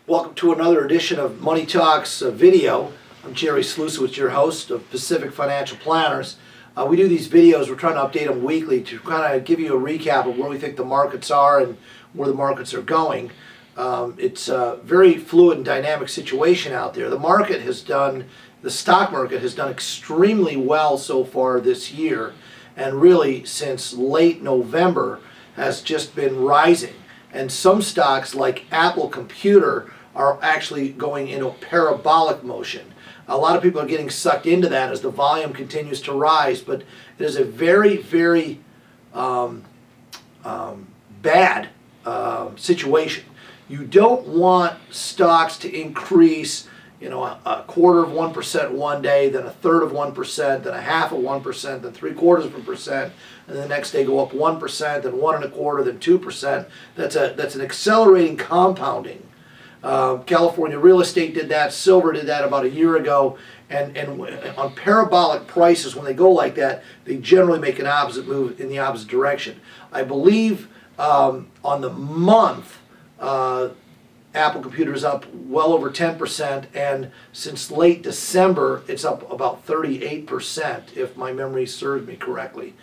Welcome to another edition of Money Talks video. I'm Jerry Slusiewicz, your host of Pacific Financial Planners. We do these videos, we're trying to update them weekly to kind of give you a recap of where we think the markets are and where the markets are going. It's a very fluid and dynamic situation out there. The stock market has done extremely well so far this year, and really since late November has just been rising. And some stocks like Apple Computer are actually going in a parabolic motion. A lot of people are getting sucked into that as the volume continues to rise, but it is a very, very bad situation. You don't want stocks to increase, a quarter of 1% one day, then a third of 1%, then a half of 1%, then 0.75%, and the next day go up 1%, then 1.25%, then 2%. That's an accelerating compounding. California real estate did that, silver did that about a year ago, and on parabolic prices, when they go like that, they generally make an opposite move in the opposite direction. I believe on the month, Apple Computer is up well over 10%, and since late December, it's up about 38%, if my memory serves me correctly.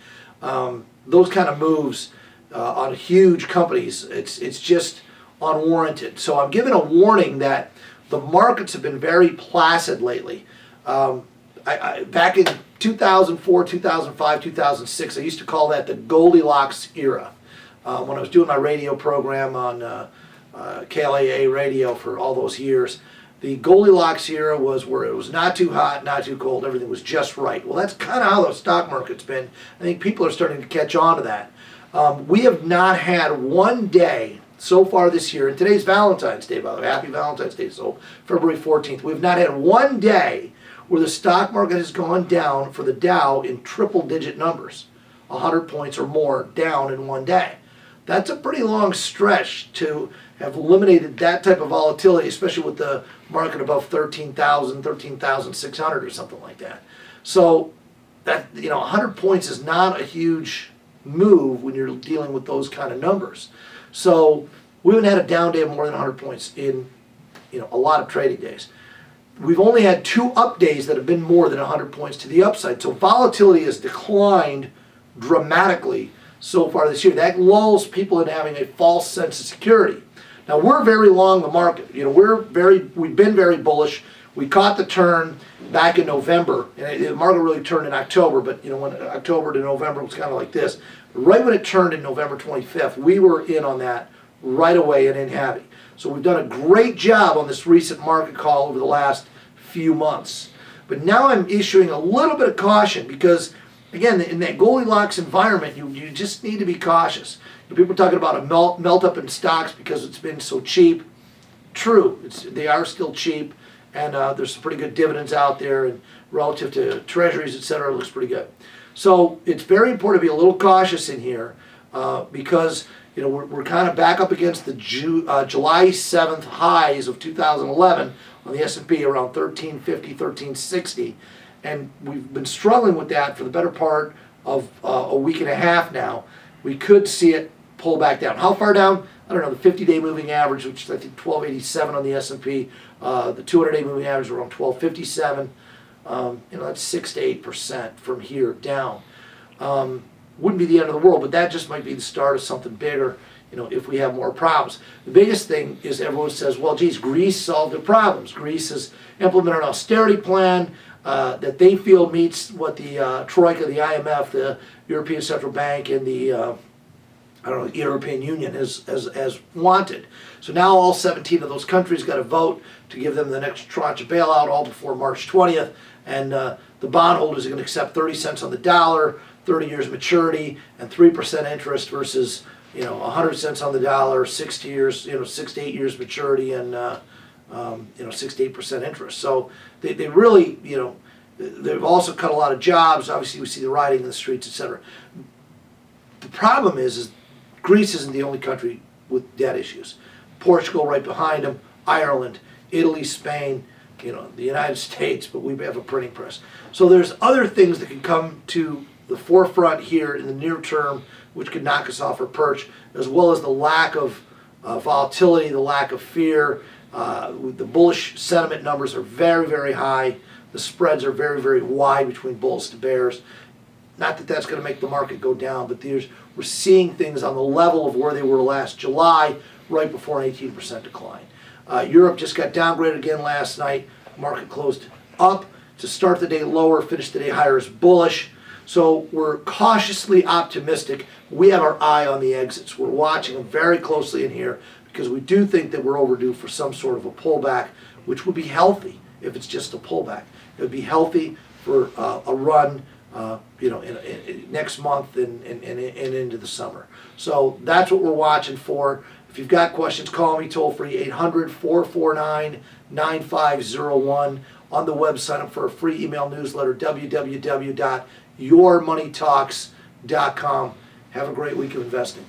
Those kind of moves on huge companies, it's just unwarranted. So I'm giving a warning that the markets have been very placid lately. Back in 2004, 2005, 2006, I used to call that the Goldilocks era. When I was doing my radio program on KLAA radio for all those years, the Goldilocks era was where it was not too hot, not too cold, everything was just right. Well, that's kind of how the stock market's been. I think people are starting to catch on to that. We have not had one day so far this year, and today's Valentine's Day, by the way, happy Valentine's Day, so February 14th, we've not had one day where the stock market has gone down for the Dow in triple-digit numbers, 100 points or more down in one day. That's a pretty long stretch to have eliminated that type of volatility, especially with the market above 13,000, 13,600 or something like that. So that 100 points is not a huge move when you're dealing with those kind of numbers. So we haven't had a down day of more than 100 points in a lot of trading days. We've only had 2 up days that have been more than 100 points to the upside. So volatility has declined dramatically so far this year. That lulls people in having a false sense of security. Now we're very long the market. We've been very bullish. We caught the turn back in November, and the market really turned in October. But when October to November was kind of like this. Right when it turned in November 25th, we were in on that right away and in heavy. So we've done a great job on this recent market call over the last few months. But now I'm issuing a little bit of caution because, again, in that Goldilocks environment, you just need to be cautious. People are talking about a melt up in stocks because it's been so cheap. True, they are still cheap, and there's some pretty good dividends out there, and relative to treasuries, etc., it looks pretty good. So it's very important to be a little cautious in here because we're kind of back up against the July 7th highs of 2011 on the S&P around 1350, 1360, and we've been struggling with that for the better part of a week and a half now. We could see it pull back down. How far down? I don't know. The 50-day moving average, which is I think 1287 on the S&P, the 200-day moving average is around 1257. That's 6 to 8% from here down. Wouldn't be the end of the world, but that just might be the start of something bigger, if we have more problems. The biggest thing is everyone says, well, geez, Greece solved their problems. Greece has implemented an austerity plan that they feel meets what the Troika, the IMF, the European Central Bank, and the European Union has wanted. So now all 17 of those countries got to vote to give them the next tranche of bailout all before March 20th. And the bondholders are going to accept 30 cents on the dollar, 30 years maturity, and 3% interest versus 100 cents on the dollar, 6 years, 6 to 8 years maturity, and 6 to 8% interest. So they really, they've also cut a lot of jobs. Obviously, we see the rioting in the streets, etc. The problem is Greece isn't the only country with debt issues. Portugal right behind them, Ireland, Italy, Spain, the United States, but we have a printing press. So there's other things that can come to the forefront here in the near term, which could knock us off our perch, as well as the lack of volatility, the lack of fear, The bullish sentiment numbers are very, very high. The spreads are very, very wide between bulls to bears. Not that that's going to make the market go down, but we're seeing things on the level of where they were last July, right before an 18% decline. Europe just got downgraded again last night. Market closed up to start the day lower, finish the day higher is bullish. So we're cautiously optimistic. We have our eye on the exits. We're watching them very closely in here because we do think that we're overdue for some sort of a pullback, which would be healthy if it's just a pullback. It would be healthy for a run, in next month and into the summer. So that's what we're watching for. If you've got questions, call me toll free, 800-449-9501. On the web, sign up for a free email newsletter, www.yourmoneytalks.com. Have a great week of investing.